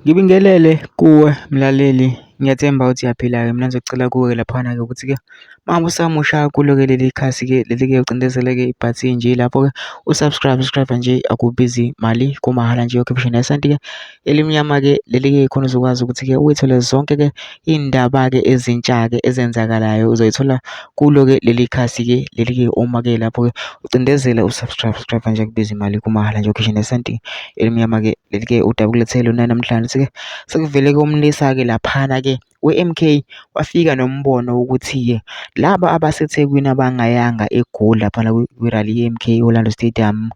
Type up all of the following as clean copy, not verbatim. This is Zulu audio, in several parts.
Ngibingelele kuwe mlaleli, ngiyathemba ukuthi uyaphila-ke. Mina ngizocela kuwe laphana-ke ukuthi-ke uma usamusha kulo-ke leli khasi-ke leli-ke ucindezele-ke ibhathi nje lapho-ke usubscribe nje akubizi mali, kumahhala nje okhipha nesanti-ke elimnyama-ke leli-ke khona uzokwazi ukuthi-ke uyithole zonke-ke iy'ndaba-ke ezintsha-ke ezenzakalayo uzoyithola kulo-ke leli khasi-ke leli-ke uma-ke lapho-ke ucindezele usubscribe nje akubizi imali, kumahhala nje ukhishwe nesanti elimnyama-ke leli-ke udaba kulethele lona namhlanje ukuthi-ke sekuvele komlisa-ke laphana-ke we-MK wafika nombono wokuthi-ke laba abaseThekwini abangayanga eGoli laphana kwi-rally ye-MK Orlando Stadium,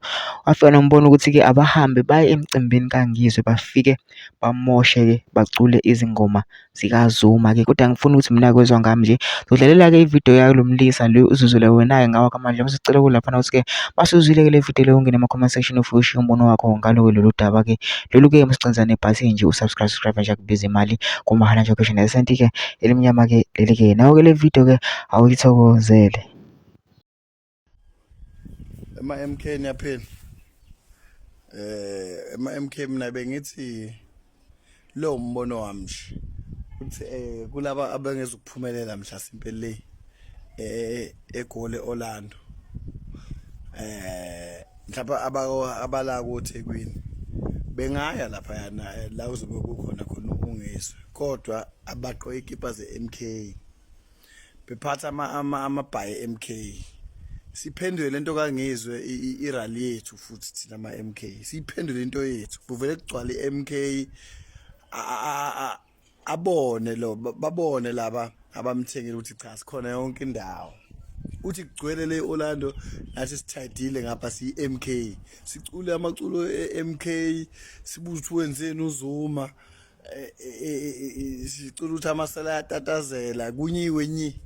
wafika nombono ukuthi-ke abahambe baye emcimbini kaNgizwe bafike bamoshe-ke bacule izingoma zikaZuma-ke. Kodwa ngifuna ukuthi mina kwezwa ngami nje ngizodlalela-ke ividiyo yalo mlisa lo uzuzule wena-ke ngawakho amandla mase sicela kulaphana ukuthi-ke masuzwile-ke le vidiyo leyo ungene ema-comment section ufike ushiye umbono wakho ngalo-ke lolu daba-ke lolu-ke masicinza nebhasi nje usubscribe nje akubiza imali, kumahhala nje okhishwe nesenti-ke elimnyama-ke leli-ke nawo-ke le video-ke awuyithokozele. Ema-MK niyaphila. Ema-MK mina bengithi lo mbono wami nje ukuthi kulaba abangezukuphumelela mhla simpela le eGoli Orlando, mhlawumbe abala koThekwini bengaya lapha yana la kuzobe kukhona ungizwe, kodwa abaqo ikipa ze-MK bephatha amabhayi e-MK. Siphendule lento kangizwe i-rally yethu futhi thina ama-MK siphendule into yethu kuvele kugcwala i-MK abone lo babone laba abamthengile ukuthi cha sikhona yonke indawo, uthi kugcwele le Orlando nathi sithayidile ngapha si-MK sicule amaculo e-MK sibuthi wenzeni uZuma sicula ukuthi amasela ayatatazela kunyiwe nyi.